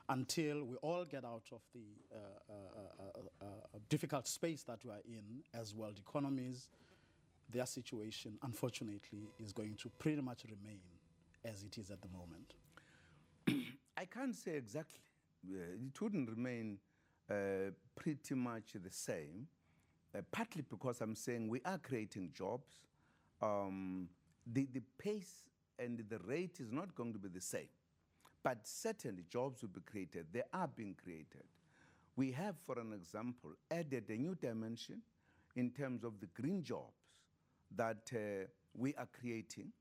until we all get out of the difficult space that we are in as world economies, their situation, unfortunately, is going to pretty much remain as it is at the moment? I can't say exactly. It wouldn't remain pretty much the same, partly because I'm saying we are creating jobs. The pace and the rate is not going to be the same, but certainly jobs will be created. They are being created. We have, for an example, added a new dimension in terms of the green jobs that we are creating.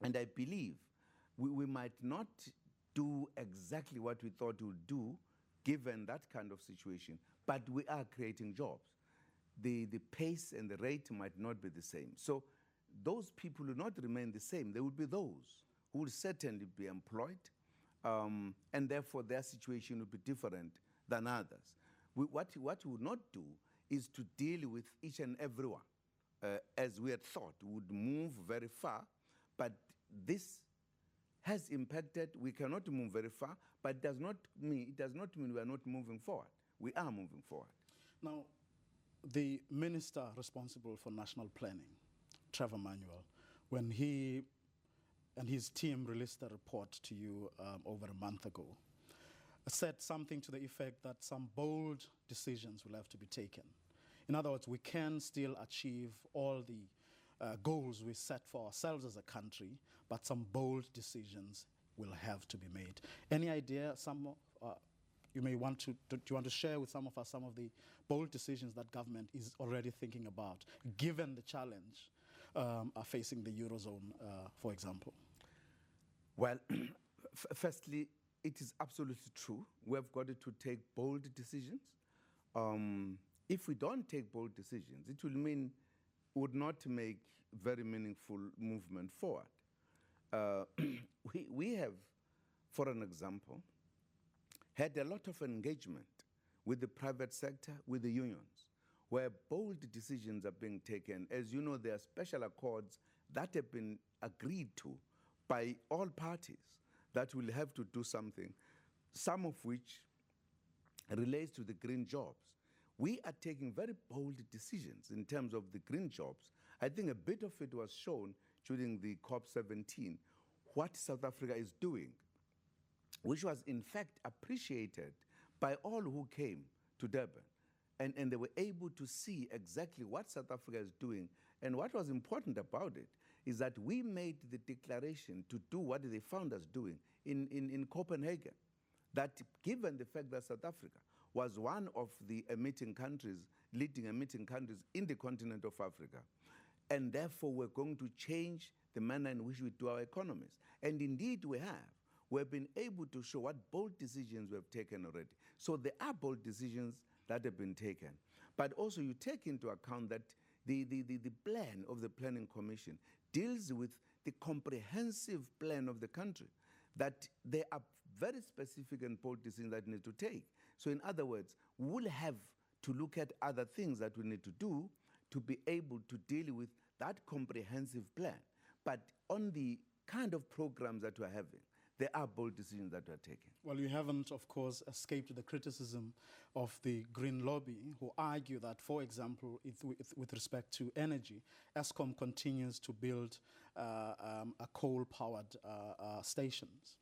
And I believe we might not do exactly what we thought we would do given that kind of situation, but we are creating jobs. The pace and the rate might not be the same. So those people will not remain the same. There will be those who will certainly be employed, and therefore their situation will be different than others. What we would not do is to deal with each and everyone, as we had thought, would move very far, but this has impacted. We cannot move very far, but it does not mean we are not moving forward. We are moving forward. Now, the minister responsible for national planning, Trevor Manuel, when he and his team released a report to you over a month ago, said something to the effect that some bold decisions will have to be taken. In other words, we can still achieve all the goals we set for ourselves as a country, but some bold decisions will have to be made. Any idea, you may want to, do you want to share with some of us some of the bold decisions that government is already thinking about, given the challenge facing the Eurozone, for example? Well, firstly, it is absolutely true. We have got to take bold decisions. If we don't take bold decisions, it will mean would not make very meaningful movement forward. We have, for an example, had a lot of engagement with the private sector, with the unions, where bold decisions are being taken. As you know, there are special accords that have been agreed to by all parties that will have to do something, some of which relates to the green jobs. We are taking very bold decisions in terms of the green jobs. I think a bit of it was shown during the COP17, what South Africa is doing, which was in fact appreciated by all who came to Durban. And they were able to see exactly what South Africa is doing. And what was important about it is that we made the declaration to do what they found us doing in Copenhagen, that given the fact that South Africa was one of the emitting countries, leading emitting countries in the continent of Africa, and therefore we're going to change the manner in which we do our economies. And indeed we have. We've been able to show what bold decisions we have taken already. So there are bold decisions that have been taken. But also you take into account that the plan of the Planning Commission deals with the comprehensive plan of the country, that there are very specific and bold decisions that need to take. So in other words, we'll have to look at other things that we need to do to be able to deal with that comprehensive plan. But on the kind of programs that we're having, there are bold decisions that we're taking. Well, you haven't, of course, escaped the criticism of the Green Lobby, who argue that, for example, with respect to energy, Eskom continues to build coal-powered stations.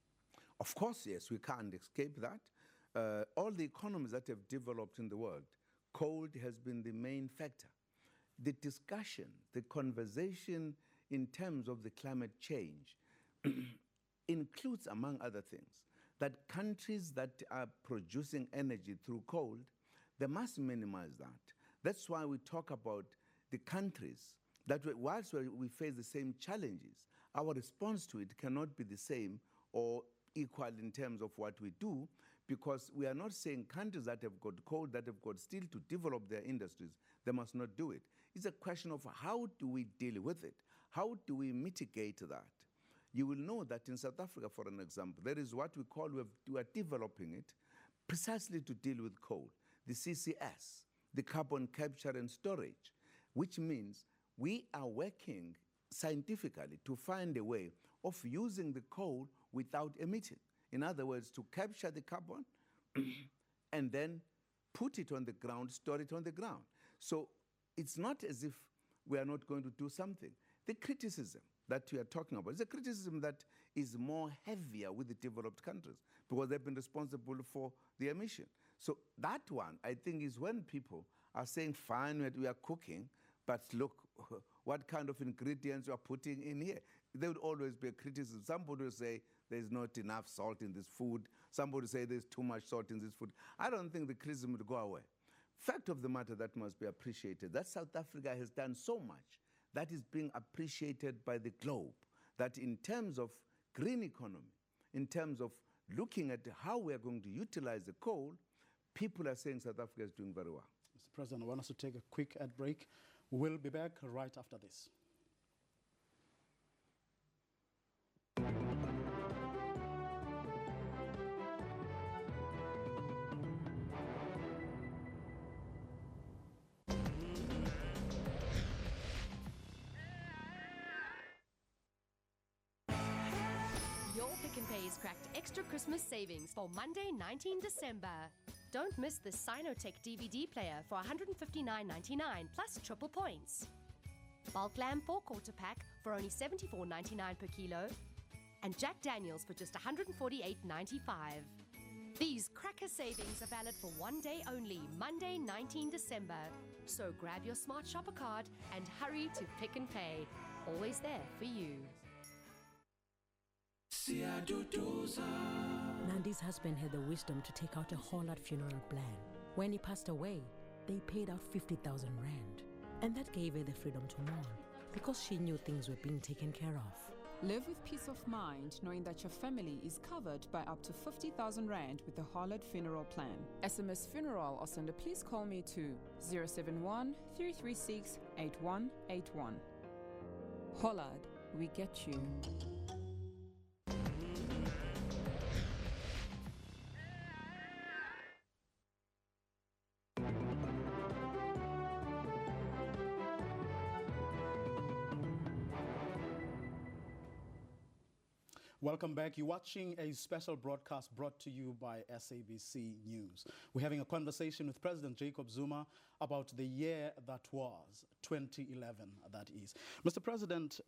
Of course, yes, we can't escape that. All the economies that have developed in the world, coal has been the main factor. The discussion, the conversation in terms of the climate change includes, among other things, that countries that are producing energy through coal, they must minimize that. That's why we talk about the countries that whilst we face the same challenges, our response to it cannot be the same or equal in terms of what we do, because we are not saying countries that have got coal, that have got steel to develop their industries, they must not do it. It's a question of how do we deal with it? How do we mitigate that? You will know that in South Africa, for an example, there is what we call, we are developing it precisely to deal with coal, the CCS, the carbon capture and storage, which means we are working scientifically to find a way of using the coal without emitting. In other words, to capture the carbon and then put it on the ground, store it on the ground. So it's not as if we are not going to do something. The criticism that we are talking about is a criticism that is more heavier with the developed countries because they've been responsible for the emission. So that one, I think, is when people are saying, fine, we are cooking, but look, what kind of ingredients you are putting in here? There would always be a criticism. Somebody will say there's not enough salt in this food. Somebody will say there's too much salt in this food. I don't think the criticism will go away. Fact of the matter that must be appreciated, that South Africa has done so much that is being appreciated by the globe, that in terms of green economy, in terms of looking at how we are going to utilize the coal, people are saying South Africa is doing very well. Mr. President, I want us to take a quick ad break. We'll be back right after this. Your Pick and Pay is cracked extra Christmas savings for Monday, 19 December. Don't miss the Sinotech DVD player for $159.99 plus triple points. Bulk Lamb 4-quarter pack for only $74.99 per kilo. And Jack Daniels for just $148.95. These cracker savings are valid for one day only, Monday, 19 December. So grab your Smart Shopper card and hurry to Pick and Pay. Always there for you. Nandi's husband had the wisdom to take out a whole lot funeral plan. When he passed away, they paid out 50,000 rand. And that gave her the freedom to mourn, because she knew things were being taken care of. Live with peace of mind knowing that your family is covered by up to 50,000 rand with the Hollard Funeral Plan. SMS Funeral or send a please call me to 071 336 8181. Hollard, we get you. Welcome back. You're watching a special broadcast brought to you by SABC News. We're having a conversation with President Jacob Zuma about the year that was, 2011, that is. Mr. President,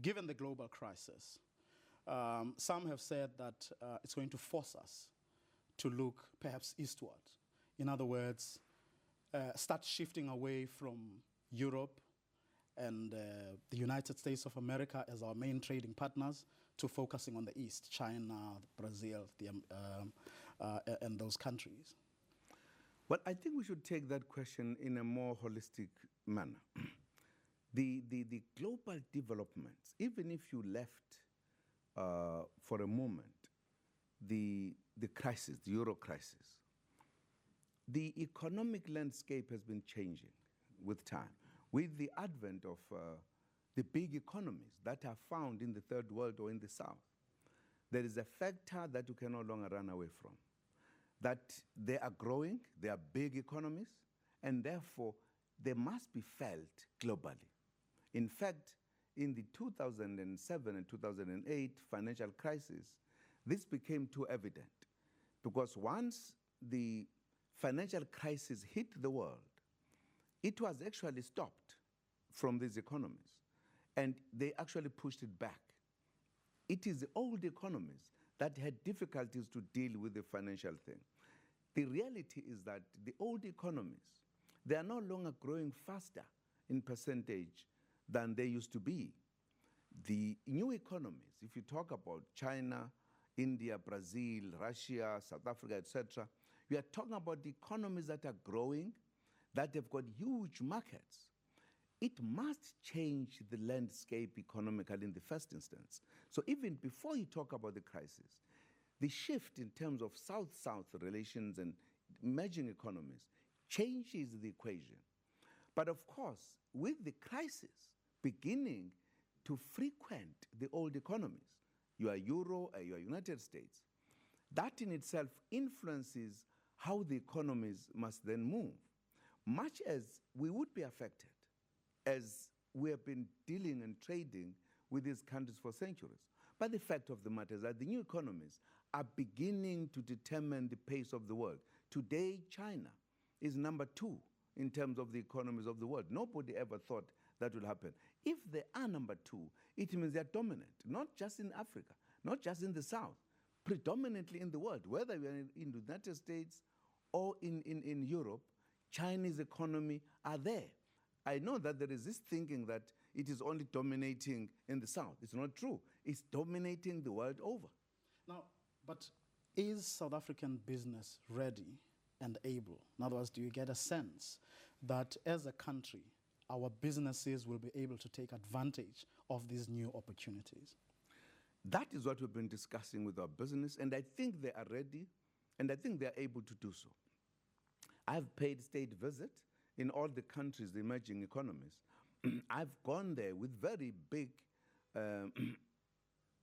given the global crisis, some have said that it's going to force us to look perhaps eastward. In other words, start shifting away from Europe and the United States of America as our main trading partners to focusing on the East, China, Brazil, and those countries? Well, I think we should take that question in a more holistic manner. The global developments, even if you left for a moment the crisis, the Euro crisis, the economic landscape has been changing with time. With the advent of the big economies that are found in the third world or in the South, there is a factor that you can no longer run away from. That they are growing, they are big economies, and therefore they must be felt globally. In fact, in the 2007 and 2008 financial crisis, this became too evident because once the financial crisis hit the world, it was actually stopped from these economies, and they actually pushed it back. It is the old economies that had difficulties to deal with the financial thing. The reality is that the old economies, they are no longer growing faster in percentage than they used to be. The new economies, if you talk about China, India, Brazil, Russia, South Africa, etc., we are talking about the economies that are growing, that have got huge markets. It must change the landscape economically in the first instance. So even before you talk about the crisis, the shift in terms of South-South relations and emerging economies changes the equation. But of course, with the crisis beginning to frequent the old economies, your Euro, your United States, that in itself influences how the economies must then move. Much as we would be affected, as we have been dealing and trading with these countries for centuries. But the fact of the matter is that the new economies are beginning to determine the pace of the world. Today, China is number 2 in terms of the economies of the world. Nobody ever thought that would happen. If they are number 2, it means they're dominant, not just in Africa, not just in the South, predominantly in the world, whether you're in the United States or in Europe. Chinese economy are there. I know that there is this thinking that it is only dominating in the South. It's not true. It's dominating the world over. Now, but is South African business ready and able? In other words, do you get a sense that as a country, our businesses will be able to take advantage of these new opportunities? That is what we've been discussing with our business, and I think they are ready, and I think they are able to do so. I've paid state visit in all the countries, the emerging economies. I've gone there with very big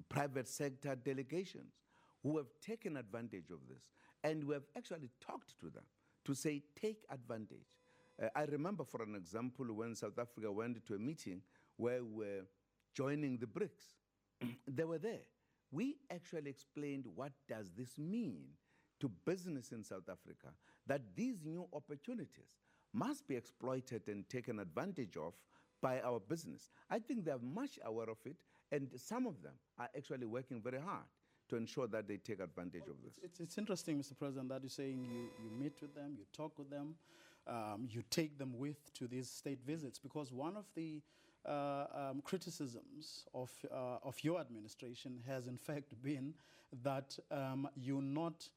private sector delegations who have taken advantage of this. And we have actually talked to them to say, take advantage. I remember, for an example, when South Africa went to a meeting where we're joining the BRICS. They were there. We actually explained what does this mean to business in South Africa, that these new opportunities must be exploited and taken advantage of by our business. I think they're much aware of it, and some of them are actually working very hard to ensure that they take advantage of this. It's interesting, Mr. President, that you're saying you meet with them, you talk with them, you take them with to these state visits, because one of the criticisms of your administration has in fact been that you're not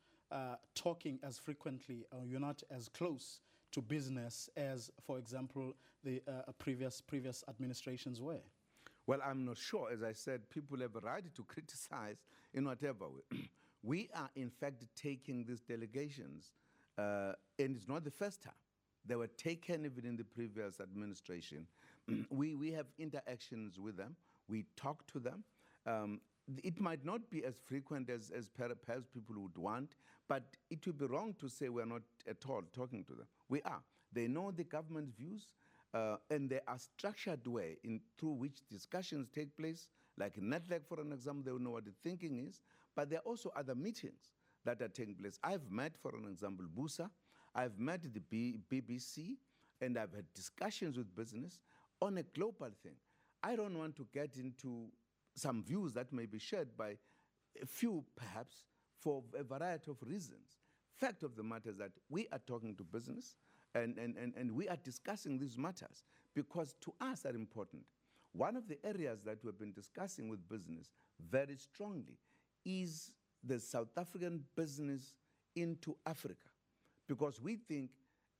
talking as frequently, or you're not as close to business as, for example, the previous administrations were. Well, I'm not sure. As I said, people have a right to criticize in whatever way. We are, in fact, taking these delegations, and it's not the first time. They were taken even in the previous administration. We have interactions with them. We talk to them. It might not be as frequent as perhaps people would want, but it would be wrong to say we're not at all talking to them. We are. They know the government's views, and there are structured way through which discussions take place. Like in NetLeg, for an example, they will know what the thinking is, but there are also other meetings that are taking place. I've met, for an example, BUSA. I've met the BBC, and I've had discussions with business on a global thing. I don't want to get into some views that may be shared by a few, perhaps, for a variety of reasons. Fact of the matter is that we are talking to business, and we are discussing these matters because to us are important. One of the areas that we've been discussing with business very strongly is the South African business into Africa, because we think,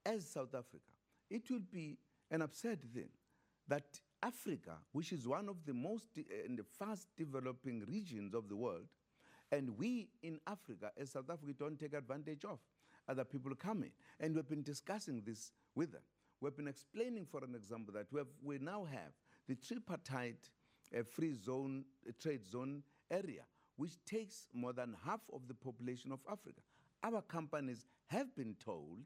as South Africa, it would be an absurd thing that Africa, which is one of the most and the fast developing regions of the world, and we in Africa, as South Africa, don't take advantage of. Other people come in. And we've been discussing this with them. We've been explaining, for an example, that we now have the tripartite free zone, trade zone area, which takes more than half of the population of Africa. Our companies have been told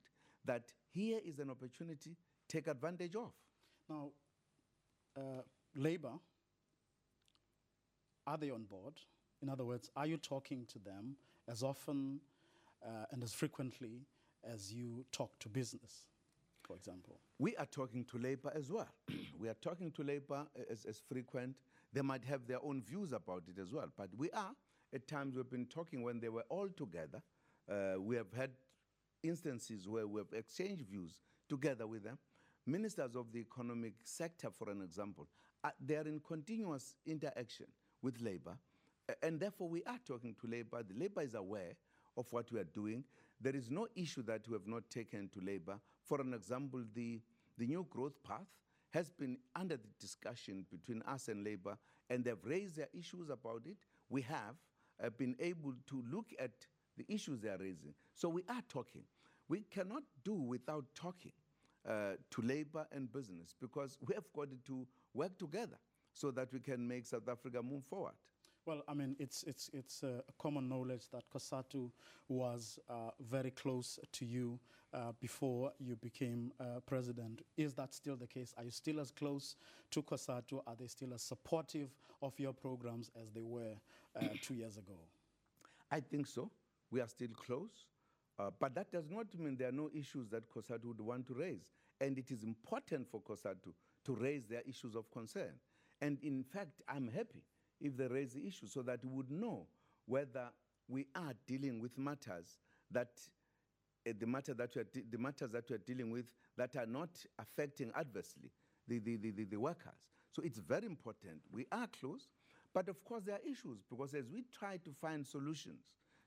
that here is an opportunity, take advantage of. Now, Labour, are they on board? In other words, are you talking to them as often and as frequently as you talk to business, for example? We are talking to Labour as well. We are talking to Labour as frequent. They might have their own views about it as well. But we are, at times we've been talking when they were all together. We have had instances where we have exchanged views together with them. Ministers of the economic sector, for an example, they are in continuous interaction with Labour, and therefore we are talking to Labour. The Labour is aware of what we are doing. There is no issue that we have not taken to Labour. For an example, the new growth path has been under the discussion between us and Labour, and they've raised their issues about it. We have been able to look at the issues they are raising. So we are talking. We cannot do without talking to Labour and business, because we have got to work together so that we can make South Africa move forward. Well, I mean, it's common knowledge that COSATU was very close to you before you became president. Is that still the case? Are you still as close to COSATU? Are they still as supportive of your programs as they were 2 years ago? I think so. We are still close. But that does not mean there are no issues that COSATU would want to raise. And it is important for COSATU to raise their issues of concern. And in fact, I'm happy if they raise the issue so that we would know whether we are dealing with matters that the matters that we are dealing with that are not affecting adversely the workers. So it's very important. We are close, but of course there are issues, because as we try to find solutions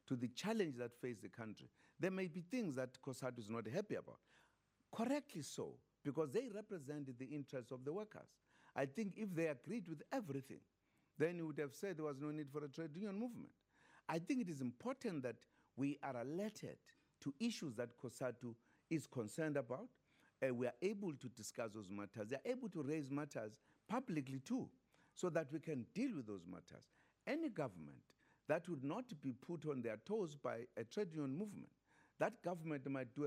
to the challenge that face the country, there may be things that COSATU is not happy about. Correctly so, because they represented the interests of the workers. I think if they agreed with everything, then you would have said there was no need for a trade union movement. I think it is important that we are alerted to issues that COSATU is concerned about. We are able to discuss those matters. They are able to raise matters publicly too, so that we can deal with those matters. Any government that would not be put on their toes by a trade union movement, that government might do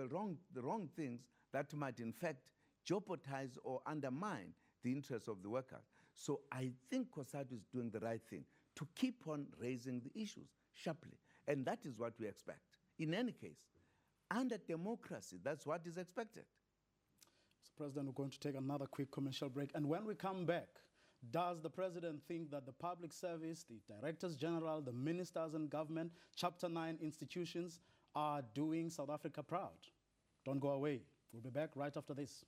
the wrong things that might in fact jeopardize or undermine the interests of the workers. So I think COSATU is doing the right thing to keep on raising the issues sharply. And that is what we expect. In any case, under democracy, that's what is expected. Mr. President, we're going to take another quick commercial break. And when we come back, does the President think that the public service, the directors general, the ministers in government, Chapter 9 institutions are doing South Africa proud? Don't go away. We'll be back right after this.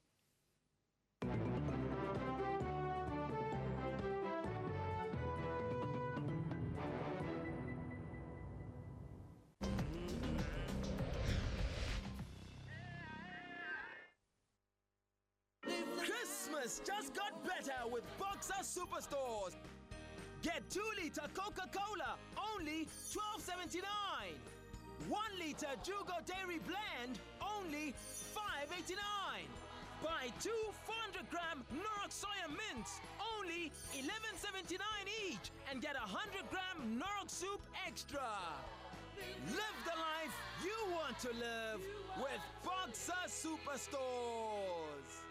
Christmas just got better with Boxer Superstores. Get 2-liter Coca-Cola, only $12.79. 1-liter Jugo Dairy Blend, only $5.89. Buy 2 400-gram Norok Soya Mints, only $11.79 each, and get 100-gram Norok Soup Extra. Live the life you want to live with Boxer Superstores.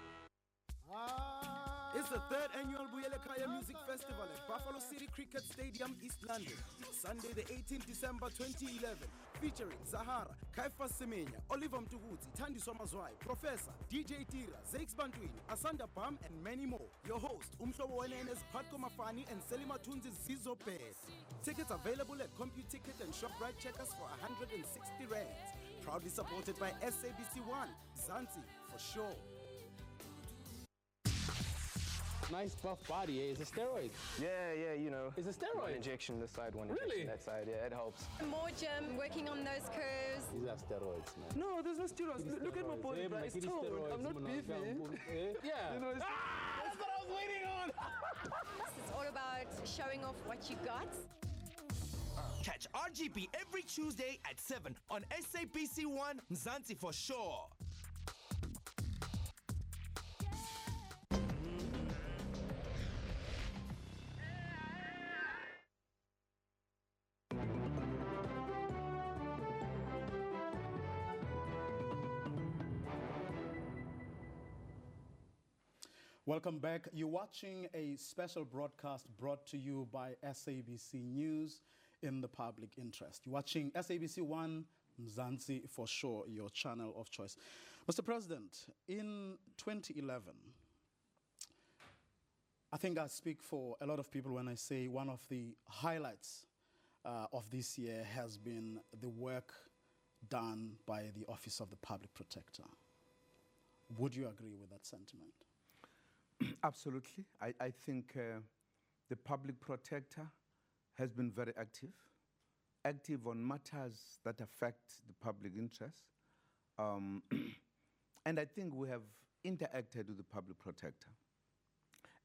It's the 3rd annual Buyelekaya Music Festival at Buffalo City Cricket Stadium, East London. Sunday the 18th December 2011. Featuring Zahara, Kaifas Semenya, Oliver Mtuguzi, Tandi Somazwai, Professor, DJ Tira, Zakes Bantwini, Asanda Bam, and many more. Your host, Umhlobo Wenene's Patko Mafani and Selima Tunzi's Zizo Pes. Tickets available at CompuTicket and ShopRite Checkers for 160 rands. Proudly supported by SABC1, Zanzi for sure. Nice buff body, eh? It's a steroid. Yeah, you know. It's a steroid. One injection this side, one Really? injection that side. Yeah, it helps. More gym, working on those curves. These are steroids, man. No, there's no steroids. Look at my body, bro. It's toned. I'm not beefy. Yeah. You know, That's what I was waiting on. It's all about showing off what you got. Catch RGB every Tuesday at 7 on SABC1 Mzansi for sure. Welcome back. You're watching a special broadcast brought to you by SABC News in the public interest. You're watching SABC1 Mzansi for sure, your channel of choice. Mr. President, in 2011, I think I speak for a lot of people when I say one of the highlights of this year has been the work done by the Office of the Public Protector. Would you agree with that sentiment? Absolutely. I think the public protector has been very active on matters that affect the public interest. And I think we have interacted with the public protector.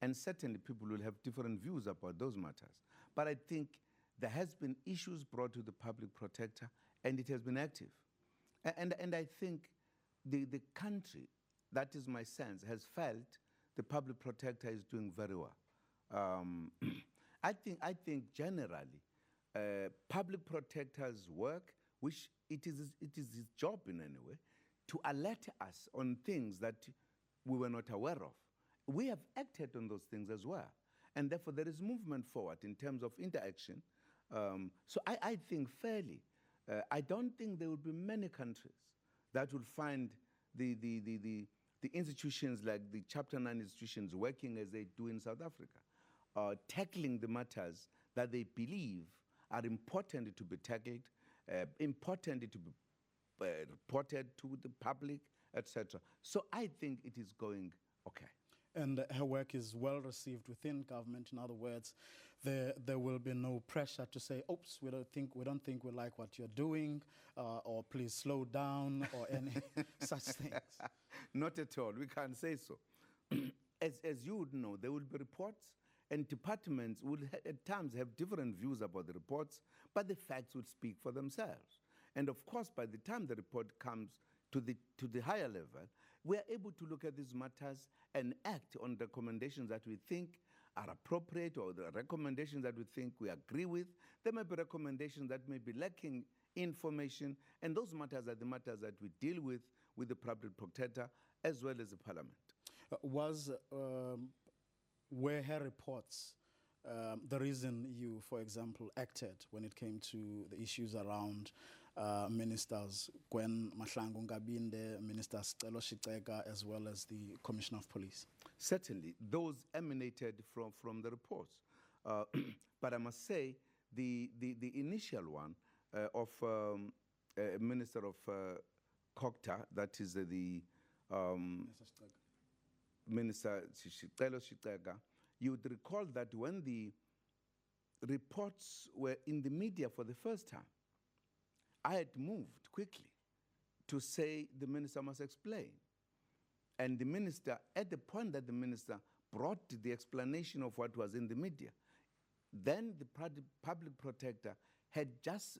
And certainly people will have different views about those matters. But I think there has been issues brought to the public protector, and it has been active. And I think the country, that is my sense, has felt the public protector is doing very well. I think generally, public protector's work, which it is his job in any way, to alert us on things that we were not aware of. We have acted on those things as well. And therefore, there is movement forward in terms of interaction So I think fairly, I don't think there will be many countries that will find the institutions like the Chapter 9 institutions working as they do in South Africa, tackling the matters that they believe are important to be tackled, important to be reported to the public, etc. So I think it is going okay. And her work is well received within government. In other words, there will be no pressure to say, "Oops, we don't think we like what you're doing," or "Please slow down," or any such things. Not at all. We can't say so. As you would know, there will be reports, and departments will at times have different views about the reports, but the facts would speak for themselves. And of course, by the time the report comes to the higher level, we are able to look at these matters and act on recommendations that we think are appropriate, or the recommendations that we think we agree with. There may be recommendations that may be lacking information, and those matters are the matters that we deal with the public protector as well as the parliament. Were her reports the reason you, for example, acted when it came to the issues around ministers Gwen Mahlangu Ngabinde, Minister Sicelo Shiceka, as well as the Commissioner of Police? Certainly, those emanated from the reports. But I must say, the initial one of Minister of Kokta, that is the Minister Sicelo Shiceka, you would recall that when the reports were in the media for the first time, I had moved quickly to say the minister must explain. And the minister, at the point that the minister brought the explanation of what was in the media, then the public protector had just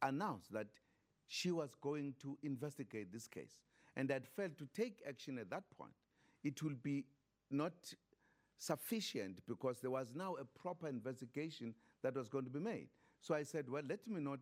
announced that she was going to investigate this case and had failed to take action at that point. It will be not sufficient because there was now a proper investigation that was going to be made. So I said, well, let me not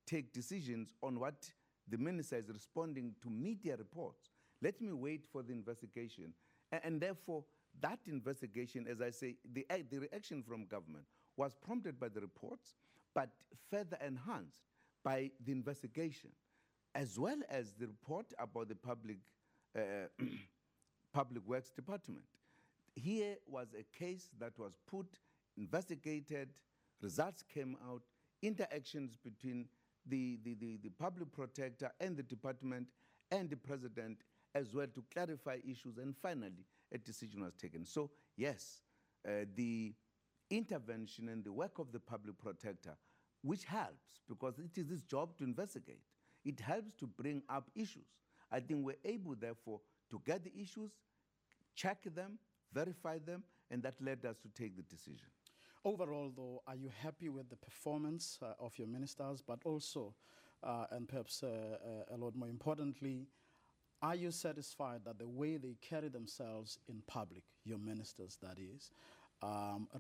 take decisions on what the minister is responding to media reports. Let me wait for the investigation. And therefore, that investigation, as I say, the reaction from government was prompted by the reports, but further enhanced by the investigation, as well as the report about the public works department. Here was a case that was put, investigated, results came out, interactions between the public protector and the department and the president as well to clarify issues, and finally a decision was taken. So yes, the intervention and the work of the public protector, which helps because it is his job to investigate, it helps to bring up issues. I think we're able, therefore, to get the issues, check them, verify them, and that led us to take the decision. Overall, though, are you happy with the performance of your ministers, but also, and perhaps a lot more importantly, are you satisfied that the way they carry themselves in public, your ministers that is,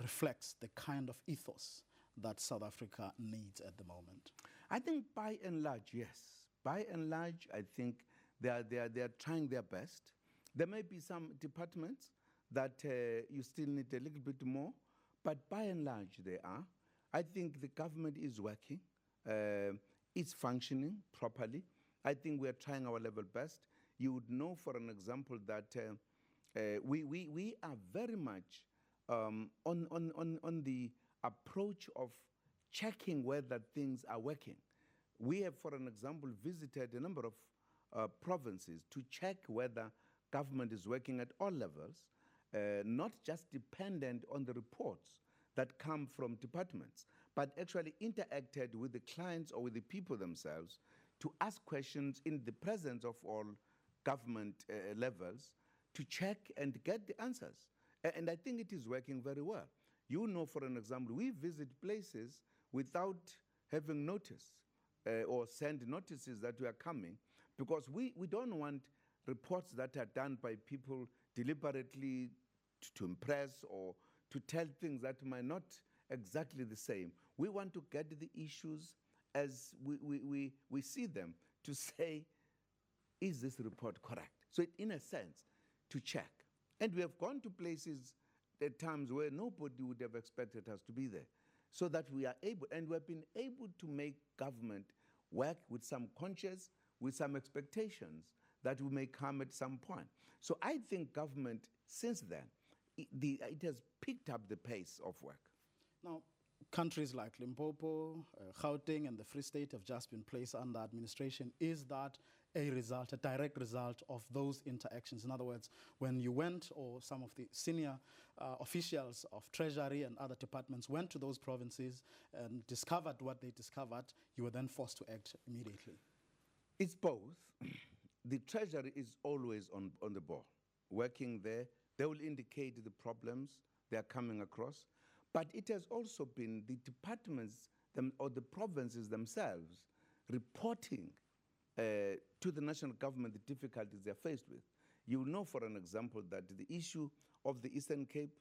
reflects the kind of ethos that South Africa needs at the moment? I think by and large, yes. By and large, I think they are trying their best. There may be some departments that you still need a little bit more, but by and large they are. I think the government is working, it's functioning properly. I think we are trying our level best. You would know, for an example, that we are very much on the approach of checking whether things are working. We have, for an example, visited a number of provinces to check whether government is working at all levels, not just dependent on the reports that come from departments, but actually interacted with the clients or with the people themselves to ask questions in the presence of all government levels to check and get the answers. And I think it is working very well. You know, for an example, we visit places without having notice or send notices that we are coming, because we don't want reports that are done by people deliberately to impress or to tell things that might not exactly the same. We want to get the issues as we see them to say, is this report correct? So in a sense, to check. And we have gone to places at times where nobody would have expected us to be there. so that we are able, and we've been able to make government work with some conscience, with some expectations that we may come at some point. So I think government, since then, it has picked up the pace of work. Now, countries like Limpopo, Gauteng, and the Free State have just been placed under administration. Is that a result, a direct result of those interactions? In other words, when you went, or some of the senior officials of Treasury and other departments went to those provinces and discovered what they discovered, you were then forced to act immediately? It's both. The Treasury is always on the ball, working there. They will indicate the problems they are coming across. But it has also been the departments or the provinces themselves reporting to the national government the difficulties they're faced with. You know, for an example, that the issue of the Eastern Cape,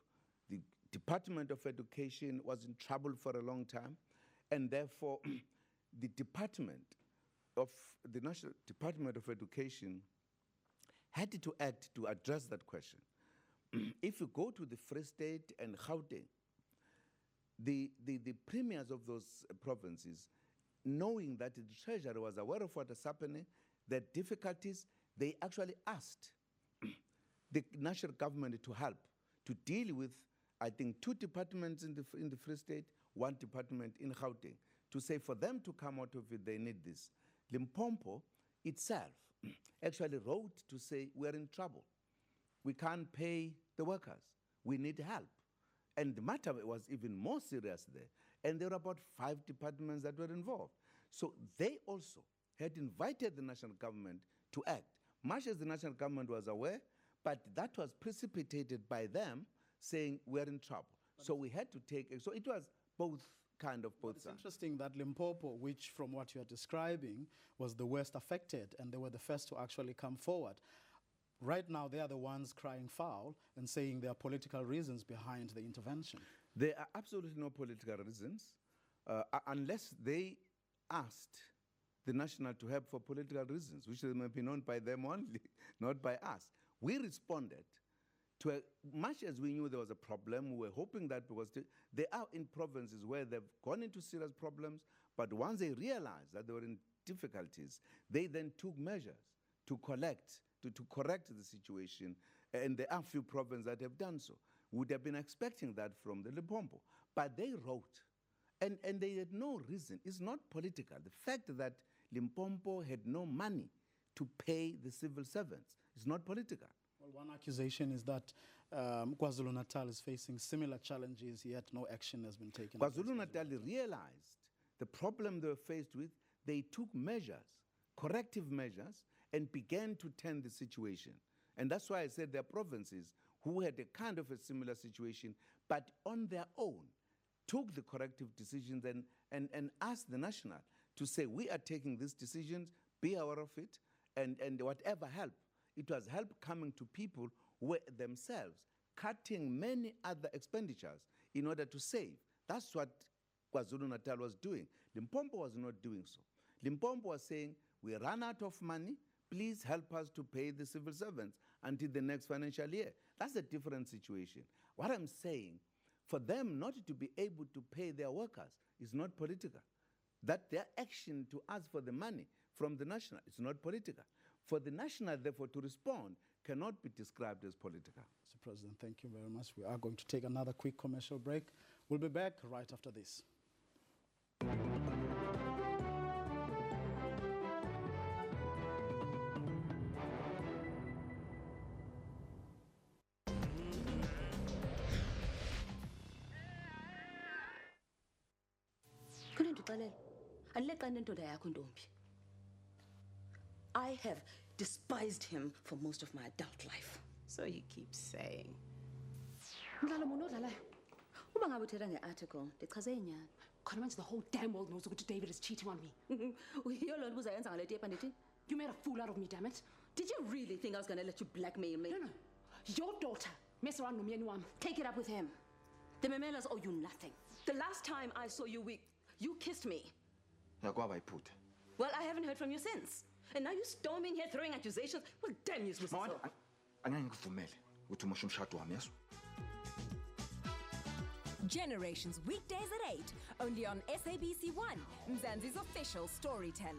the Department of Education was in trouble for a long time, and therefore the National Department of Education had to act to address that question. If you go to the Free State and Gauteng, the premiers of those provinces, knowing that the Treasury was aware of what was happening, their difficulties, they actually asked the national government to help to deal with, I think, 2 departments in the Free State, 1 department in Gauteng, to say for them to come out of it, they need this. Limpopo itself actually wrote to say, we're in trouble. We can't pay the workers. We need help. And the matter was even more serious there. And there were about 5 departments that were involved. So they also had invited the national government to act, much as the national government was aware, but that was precipitated by them saying we're in trouble. So we had to take it. So it was both sides. It's interesting that Limpopo, which from what you're describing was the worst affected, and they were the first to actually come forward. Right now, they are the ones crying foul and saying there are political reasons behind the intervention. There are absolutely no political reasons, unless they asked the national to help for political reasons, which may be known by them only, not by us. We responded to much as we knew there was a problem. We were hoping that because they are in provinces where they've gone into serious problems, but once they realized that they were in difficulties, they then took measures to correct the situation, and there are few provinces that have done so. Would have been expecting that from the Limpopo, but they wrote, and they had no reason. It's not political. The fact that Limpopo had no money to pay the civil servants is not political. Well, one accusation is that KwaZulu-Natal is facing similar challenges, yet no action has been taken. KwaZulu-Natal realized the problem they were faced with. They took measures, corrective measures, and began to tend the situation. And that's why I said there are provinces who had a kind of a similar situation, but on their own took the corrective decisions and asked the national to say, we are taking these decisions, be aware of it, and whatever help. It was help coming to people who were themselves cutting many other expenditures in order to save. That's what KwaZulu-Natal was doing. Limpopo was not doing so. Limpopo was saying, we ran out of money, please help us to pay the civil servants until the next financial year. That's a different situation. What I'm saying, for them not to be able to pay their workers is not political. That their action to ask for the money from the national is not political. For the national, therefore, to respond cannot be described as political. Mr. President, thank you very much. We are going to take another quick commercial break. We'll be back right after this. I have despised him for most of my adult life. So you keep saying. Article, the whole damn world knows that David is cheating on me. You made a fool out of me, damn it. Did you really think I was going to let you blackmail me? No. Your daughter mess around with me and take it up with him. The Memelas owe you nothing. The last time I saw you, you kissed me. Well, I haven't heard from you since. And now you're storming here throwing accusations. Well, damn you, Mr. Generations weekdays at 8, only on SABC 1, Mzansi's official storyteller.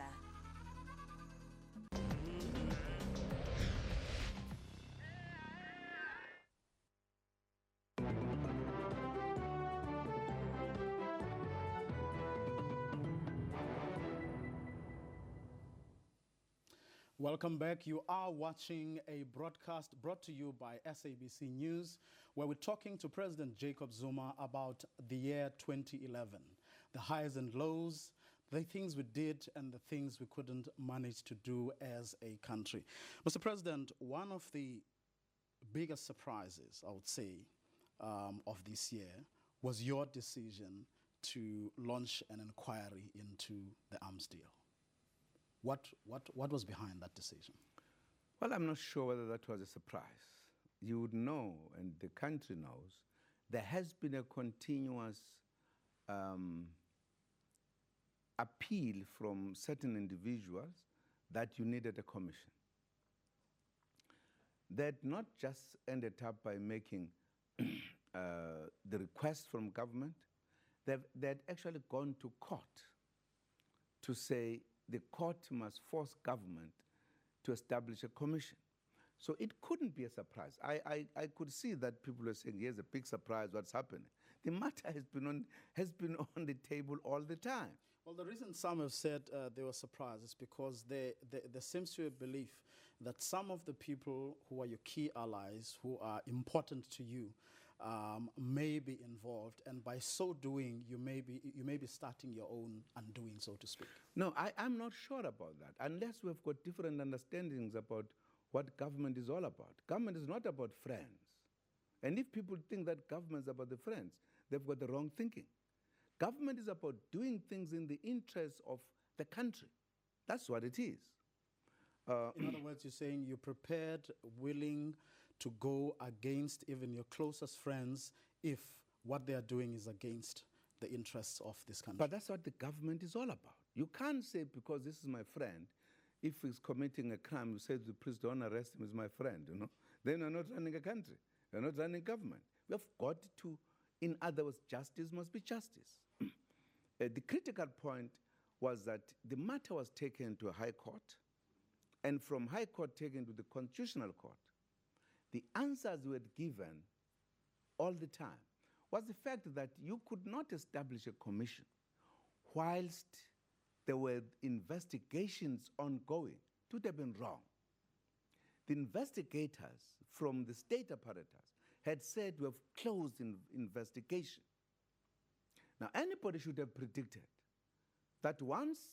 Welcome back. You are watching a broadcast brought to you by SABC News, where we're talking to President Jacob Zuma about the year 2011, the highs and lows, the things we did and the things we couldn't manage to do as a country. Mr. President, one of the biggest surprises, I would say, of this year was your decision to launch an inquiry into the arms deal. What was behind that decision? Well, I'm not sure whether that was a surprise. You would know, and the country knows, there has been a continuous appeal from certain individuals that you needed a commission. They had not just ended up by making the request from government, they had actually gone to court to say the court must force government to establish a commission. So it couldn't be a surprise. I could see that people are saying, here's a big surprise, what's happening? The matter has been on the table all the time. Well, the reason some have said they were surprised is because there seems to be a belief that some of the people who are your key allies, who are important to you, may be involved, and by so doing, you may be starting your own undoing, so to speak. No, I'm not sure about that, unless we've got different understandings about what government is all about. Government is not about friends. And if people think that government is about the friends, they've got the wrong thinking. Government is about doing things in the interest of the country. That's what it is. In other words, you're saying you're prepared, willing to go against even your closest friends if what they are doing is against the interests of this country. But that's what the government is all about. You can't say, because this is my friend, if he's committing a crime, you say to the police, don't arrest him, he's my friend, you know. Then you're not running a country. You're not running government. We have got to, in other words, justice must be justice. The critical point was that the matter was taken to a high court, and from high court taken to the constitutional court. The answers we had given all the time was the fact that you could not establish a commission whilst there were investigations ongoing. It would have been wrong. The investigators from the state apparatus had said we have closed investigation. Now, anybody should have predicted that once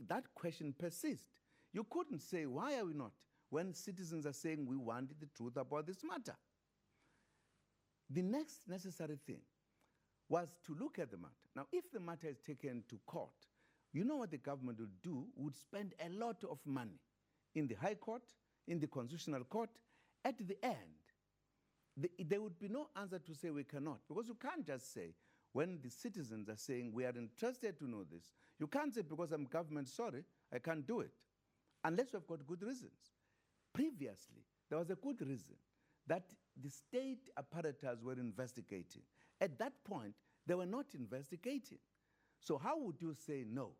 that question persists, you couldn't say, why are we not? When citizens are saying we wanted the truth about this matter. The next necessary thing was to look at the matter. Now, if the matter is taken to court, you know what the government would do? Would spend a lot of money in the High Court, in the Constitutional Court. At the end, there would be no answer to say we cannot, because you can't just say, when the citizens are saying we are interested to know this, you can't say because I'm government, sorry, I can't do it, unless we've got good reasons. Previously, there was a good reason that the state apparatus were investigating. At that point, they were not investigating. So how would you say no?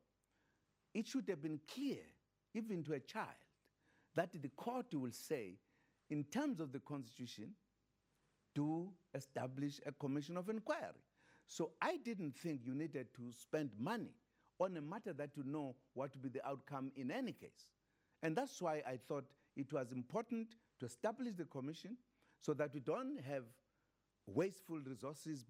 It should have been clear, even to a child, that the court will say, in terms of the Constitution, to establish a commission of inquiry. So I didn't think you needed to spend money on a matter that you know what will be the outcome in any case. And that's why I thought it was important to establish the commission so that we don't have wasteful resources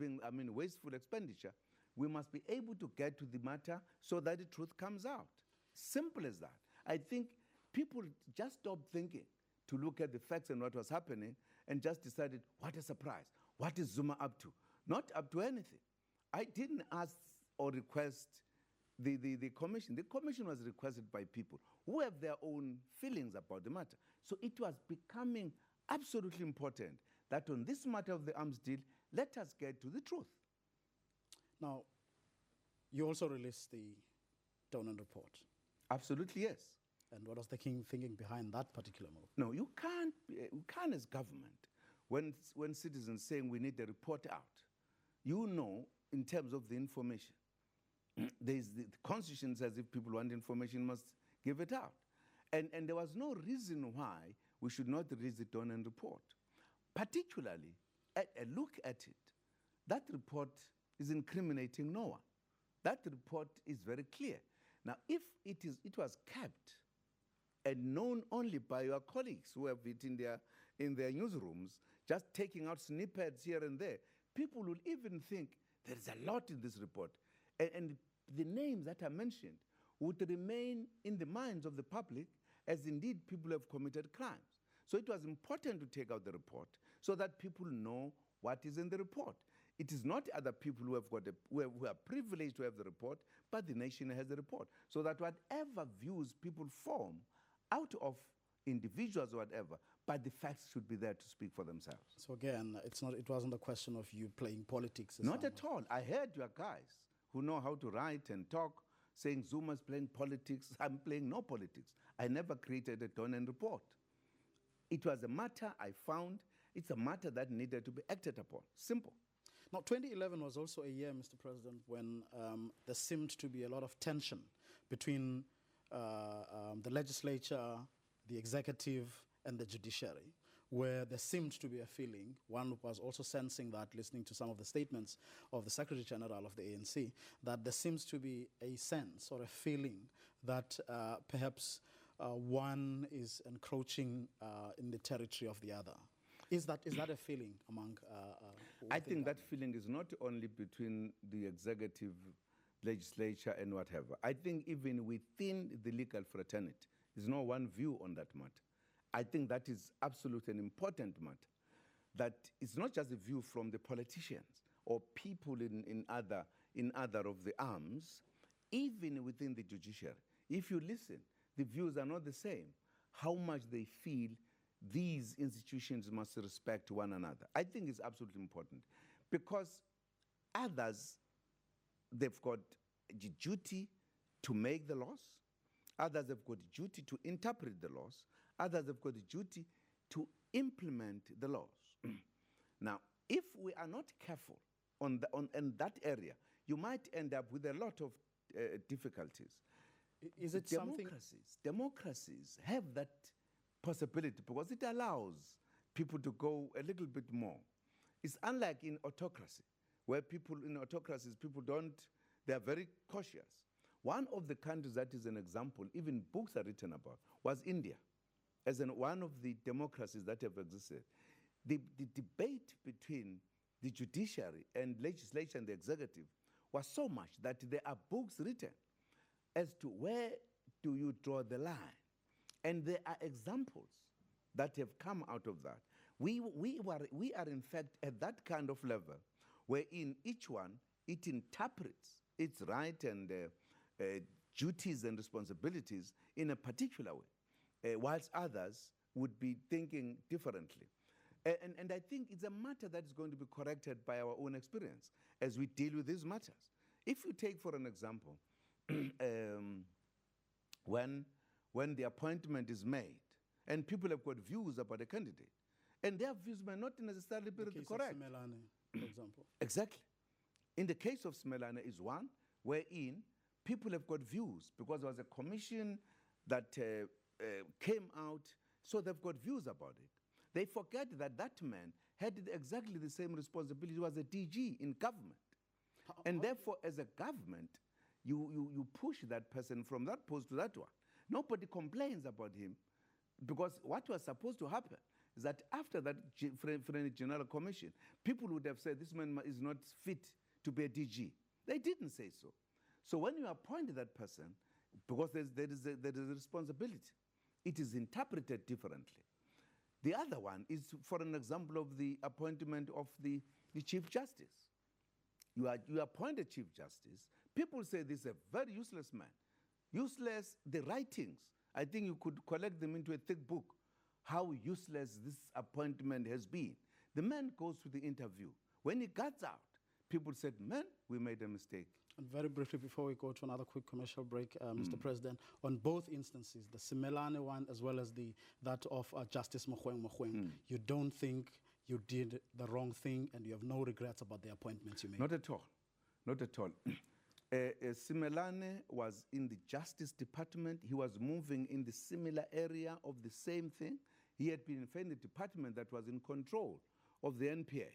wasteful expenditure. We must be able to get to the matter so that the truth comes out. Simple as that. I think people just stopped thinking to look at the facts and what was happening and just decided, what a surprise. What is Zuma up to? Not up to anything. I didn't ask or request the commission. The commission was requested by people who have their own feelings about the matter. So it was becoming absolutely important that on this matter of the arms deal, let us get to the truth. Now, you also released the Donut report. Absolutely, yes. And what was the thinking behind that particular move? No, you can't as government, when citizens saying we need the report out, you know, in terms of the information, the Constitution says if people want information, must give it out. And there was no reason why we should not release the Donen report. Particularly, a look at it, that report is incriminating no one. That report is very clear. Now, if it was kept and known only by your colleagues who have it in their newsrooms, just taking out snippets here and there, people will even think there is a lot in this report. And the names that are mentioned would remain in the minds of the public as indeed people have committed crimes. So it was important to take out the report so that people know what is in the report. It is not other people who are privileged to have the report, but the nation has the report. So that whatever views people form out of individuals or whatever, but the facts should be there to speak for themselves. So again, it wasn't a question of you playing politics. Not at all. I heard your guys who know how to write and talk saying Zuma's playing politics. I'm playing no politics. I never created a Donen report. It was a matter I found. It's a matter that needed to be acted upon. Simple. Now, 2011 was also a year, Mr. President, when there seemed to be a lot of tension between the legislature, the executive, and the judiciary, where there seemed to be a feeling, one was also sensing that, listening to some of the statements of the Secretary General of the ANC, that there seems to be a sense or a feeling that perhaps one is encroaching in the territory of the other. Is that a feeling among? I think that feeling is not only between the executive, legislature, and whatever. I think even within the legal fraternity, there's no one view on that matter. I think that is absolutely an important matter. That it's not just a view from the politicians or people in other of the arms, even within the judiciary. If you listen, the views are not the same. How much they feel these institutions must respect one another. I think it's absolutely important because others, they've got the duty to make the laws. Others have got the duty to interpret the laws. Others have got the duty to implement the laws. Now, if we are not careful in that area, you might end up with a lot of difficulties. Is it Democracies have that possibility because it allows people to go a little bit more. It's unlike in autocracy, where people in autocracies, they are very cautious. One of the countries that is an example, even books are written about, was India, as one of the democracies that have existed. The debate between the judiciary and legislature and the executive was so much that there are books written as to where do you draw the line. And there are examples that have come out of that. We are in fact at that kind of level wherein each one, it interprets its right and duties and responsibilities in a particular way, whilst others would be thinking differently. And I think it's a matter that is going to be corrected by our own experience as we deal with these matters. If you take, for an example, when the appointment is made and people have got views about a candidate, and their views may not necessarily be correct. Simelane, for example. Exactly. In the case of Simelane is one wherein people have got views because there was a commission that came out, so they've got views about it. They forget that that man had exactly the same responsibility. He was a DG in government. And therefore, as a government, you push that person from that post to that one. Nobody complains about him because what was supposed to happen is that after that General Commission, people would have said, this man is not fit to be a DG. They didn't say so. So when you appoint that person, because there is a responsibility, it is interpreted differently. The other one is, for an example, of the appointment of the Chief Justice. You appoint a Chief Justice. People say this is a very useless man. Useless, the writings. I think you could collect them into a thick book, how useless this appointment has been. The man goes to the interview. When he gets out, people said, man, we made a mistake. And very briefly, before we go to another quick commercial break, Mr. President, on both instances, the Simelane one as well as that of Justice Mogoeng, you don't think you did the wrong thing and you have no regrets about the appointments you made? Not at all. Not at all. Simelane was in the Justice Department. He was moving in the similar area of the same thing. He had been in the department that was in control of the NPA.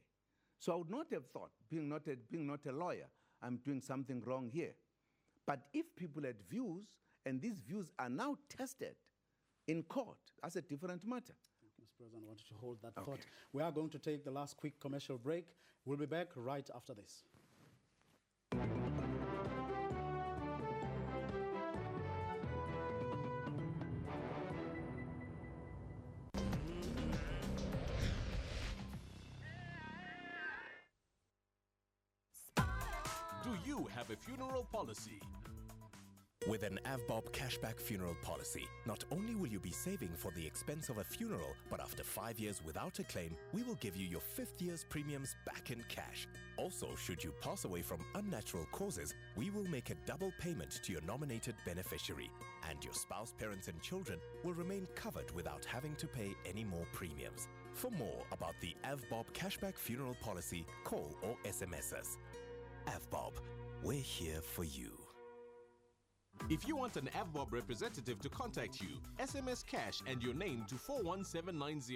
So I would not have thought, being not a lawyer, I'm doing something wrong here. But if people had views, and these views are now tested in court, that's a different matter. Thank you, Mr. President. I wanted to hold that thought. We are going to take the last quick commercial break. We'll be back right after this. Do you have a funeral policy? With an AvBob cashback funeral policy, not only will you be saving for the expense of a funeral, but after 5 years without a claim, we will give you your 5th year's premiums back in cash. Also, should you pass away from unnatural causes, we will make a double payment to your nominated beneficiary, and your spouse, parents, and children will remain covered without having to pay any more premiums. For more about the AvBob cashback funeral policy, call or SMS us. AvBob, we're here for you. If you want an AvBob representative to contact you, SMS cash and your name to 41790.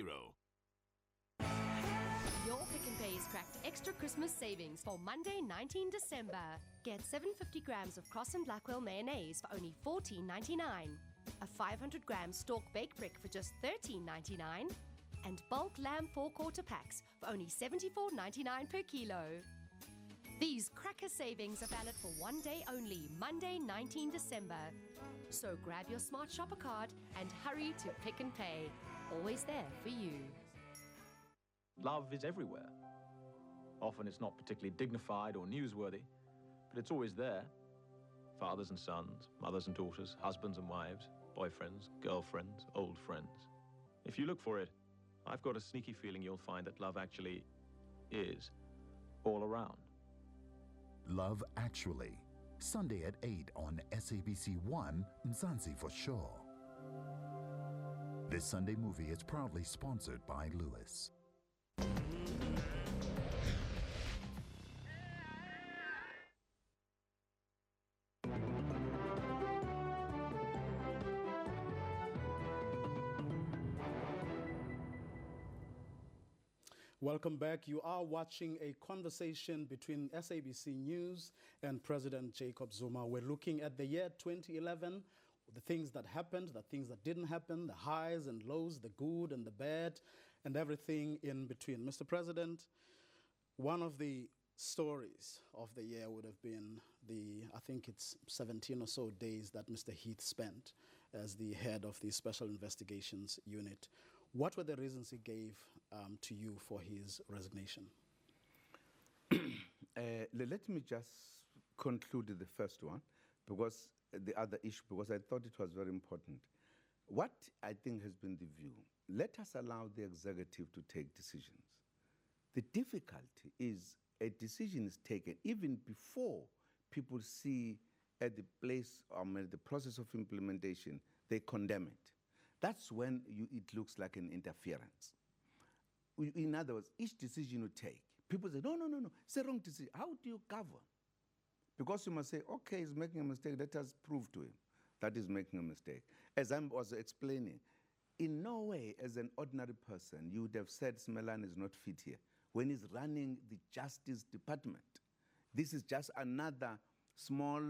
Your Pick n Pay's cracked extra Christmas savings for Monday, 19 December. Get 750 grams of Cross & Blackwell mayonnaise for only $14.99. A 500 gram stork bake brick for just $13.99. And bulk lamb 4-quarter packs for only $74.99 per kilo. These cracker savings are valid for one day only, Monday, 19 December. So grab your Smart Shopper card and hurry to Pick n Pay. Always there for you. Love is everywhere. Often it's not particularly dignified or newsworthy, but it's always there. Fathers and sons, mothers and daughters, husbands and wives, boyfriends, girlfriends, old friends. If you look for it, I've got a sneaky feeling you'll find that love actually is all around. Love Actually, Sunday at 8 on SABC 1, Mzansi for sure. This Sunday movie is proudly sponsored by Lewis. Welcome back. You are watching a conversation between SABC News and President Jacob Zuma. We're looking at the year 2011, the things that happened, the things that didn't happen, the highs and lows, the good and the bad, and everything in between. Mr. President, one of the stories of the year would have been I think it's 17 or so days that Mr. Heath spent as the head of the Special Investigations Unit. What were the reasons he gave to you for his resignation? Let me just conclude the first one, because the other issue, because I thought it was very important. What I think has been the view, let us allow the executive to take decisions. The difficulty is a decision is taken even before people see at the place, at the process of implementation, they condemn it. That's when it looks like an interference. In other words, each decision you take, people say, no, it's a wrong decision. How do you govern? Because you must say, okay, he's making a mistake, let us prove to him that he's making a mistake. As I was explaining, in no way, as an ordinary person, you would have said Simelane is not fit here. When he's running the Justice Department, this is just another small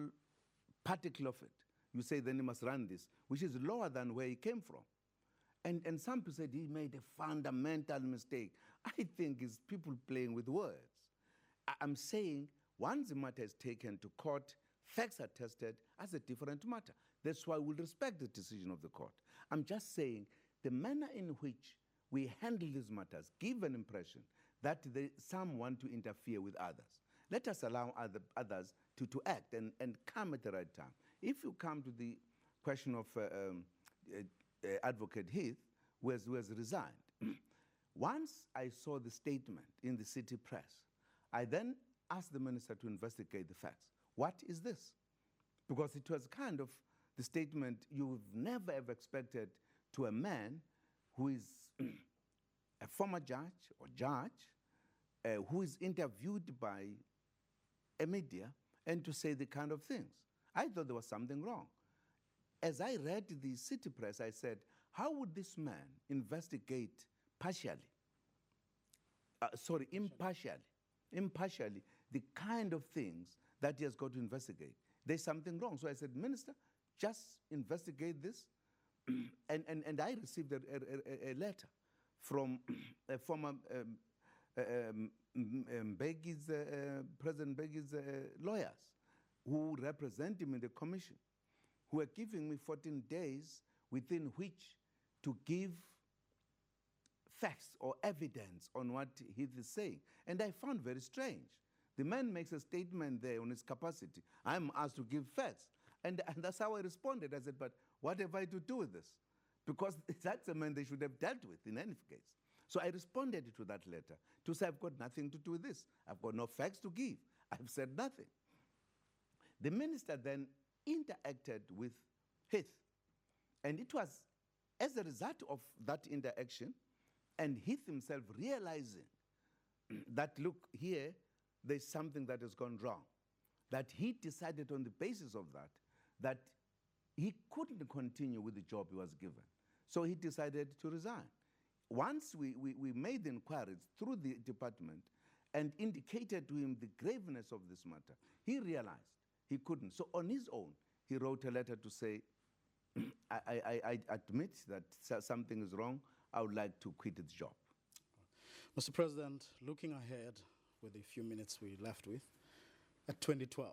particle of it. You say then he must run this, which is lower than where he came from. And some people said he made a fundamental mistake. I think it's people playing with words. I'm saying once the matter is taken to court, facts are tested, that's a different matter. That's why we'll respect the decision of the court. I'm just saying the manner in which we handle these matters give an impression that some want to interfere with others. Let us allow others to act and come at the right time. If you come to the question of Advocate Heath, who has resigned, once I saw the statement in the city press, I then asked the minister to investigate the facts. What is this? Because it was kind of the statement you would never have expected to a man who is a former judge or judge who is interviewed by a media and to say the kind of things. I thought there was something wrong. As I read the city press, I said, how would this man investigate impartially, the kind of things that he has got to investigate? There's something wrong. So I said, Minister, just investigate this. and I received a letter from a former President Begi's lawyers who represent him in the commission, who are giving me 14 days within which to give facts or evidence on what he is saying. And I found very strange. The man makes a statement there on his capacity. I'm asked to give facts. And that's how I responded. I said, but what have I to do with this? Because that's a man they should have dealt with in any case. So I responded to that letter to say, I've got nothing to do with this. I've got no facts to give. I've said nothing. The minister then interacted with Heath. And it was as a result of that interaction and Heath himself realizing that, look, here, there's something that has gone wrong, that he decided on the basis of that he couldn't continue with the job he was given. So he decided to resign. Once we made inquiries through the department and indicated to him the graveness of this matter, he realized he couldn't. So on his own, he wrote a letter to say, I admit that something is wrong. I would like to quit this job. Mr. President, looking ahead with the few minutes we left with, at 2012,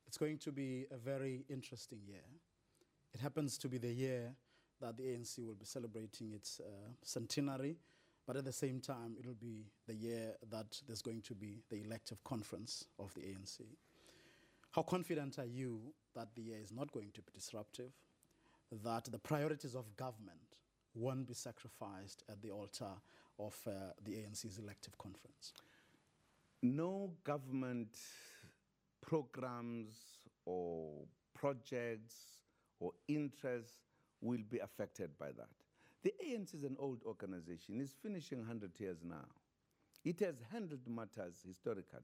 it's going to be a very interesting year. It happens to be the year that the ANC will be celebrating its centenary, but at the same time, it will be the year that there's going to be the elective conference of the ANC. How confident are you that the year is not going to be disruptive, that the priorities of government won't be sacrificed at the altar of the ANC's elective conference? No government programs or projects or interests will be affected by that. The ANC is an old organization. It's finishing 100 years now. It has handled matters historically,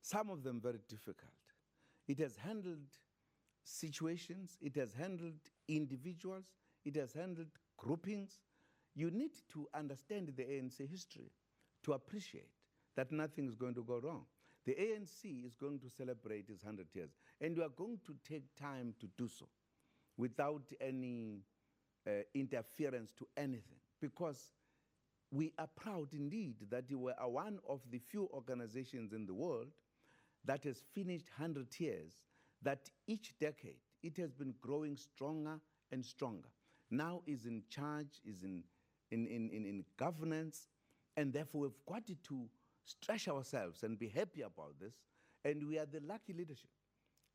some of them very difficult. It has handled situations, it has handled individuals, it has handled groupings. You need to understand the ANC history to appreciate that nothing is going to go wrong. The ANC is going to celebrate its 100 years, and we are going to take time to do so without any interference to anything, because we are proud indeed that we are one of the few organizations in the world that has finished 100 years, that each decade it has been growing stronger and stronger. Now is in charge, is in governance, and therefore we've got to stretch ourselves and be happy about this. And we are the lucky leadership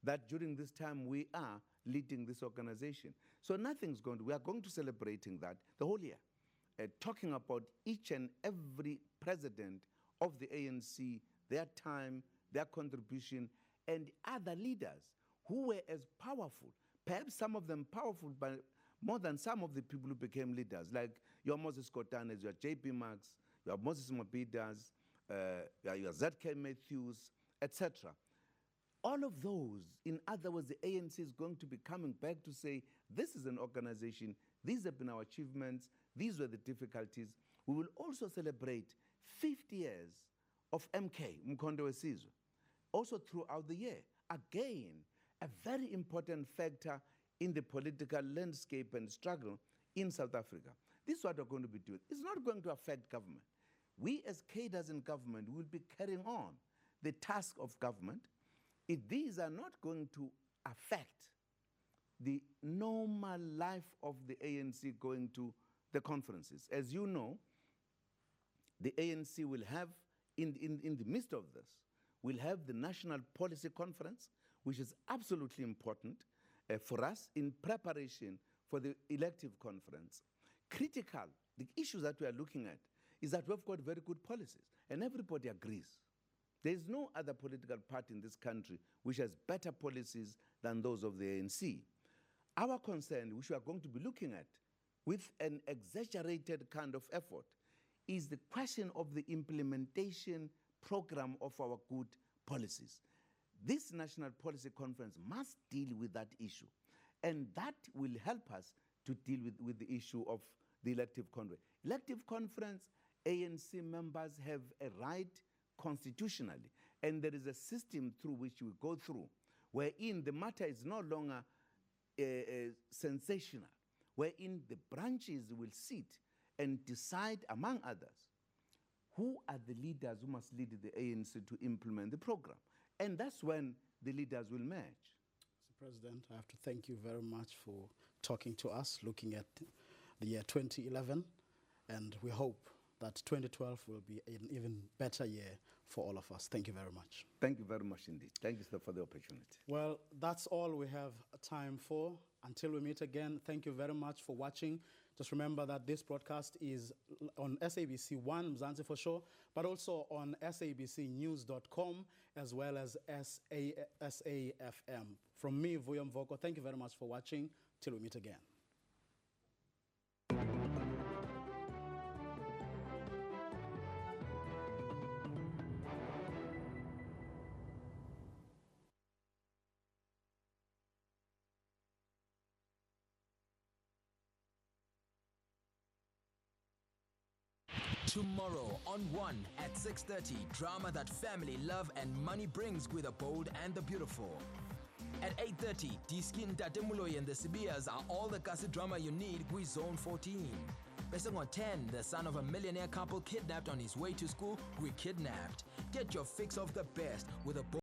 that during this time we are leading this organization. So we are going to celebrating that the whole year, talking about each and every president of the ANC, their time, their contribution, and other leaders who were as powerful, perhaps some of them powerful, but more than some of the people who became leaders, like your Moses Kotanes, your J.P. Marks, your Moses Mabidas, your Z.K. Matthews, etc. All of those, in other words, the ANC is going to be coming back to say, this is an organization, these have been our achievements, these were the difficulties. We will also celebrate 50 years of MK, Mkhonto weSizwe, also throughout the year. Again, a very important factor in the political landscape and struggle in South Africa. This is what we're going to be doing. It's not going to affect government. We as cadres in government will be carrying on the task of government. These are not going to affect the normal life of the ANC going to the conferences. As you know, the ANC will have, in the midst of this, will have the National Policy Conference, which is absolutely important for us in preparation for the elective conference. Critical, the issues that we are looking at is that we've got very good policies, and everybody agrees. There is no other political party in this country which has better policies than those of the ANC. Our concern, which we are going to be looking at with an exaggerated kind of effort, is the question of the implementation program of our good policies. This National Policy Conference must deal with that issue, and that will help us to deal with the issue of the elective conference. Elective conference, ANC members have a right constitutionally, and there is a system through which we go through, wherein the matter is no longer sensational, wherein the branches will sit and decide, among others, who are the leaders who must lead the ANC to implement the program. And that's when the leaders will merge. Mr. President, I have to thank you very much for talking to us, looking at the year 2011, and we hope that 2012 will be an even better year for all of us. Thank you very much. Thank you very much indeed. Thank you, sir, for the opportunity. Well, that's all we have time for. Until we meet again, thank you very much for watching. Just remember that this broadcast is on SABC 1, Mzansi for sure, but also on sabcnews.com as well as SAFM. From me, Vuyo Mvoko, thank you very much for watching. Till we meet again. Tomorrow on 1 at 6:30, drama that family, love and money brings with the bold and the beautiful. At 8:30, Diskin Tatemuloy and the Sibias are all the Kasi drama you need with Zone 14. Basing on 10, the son of a millionaire couple kidnapped on his way to school, we kidnapped. Get your fix of the best with a bold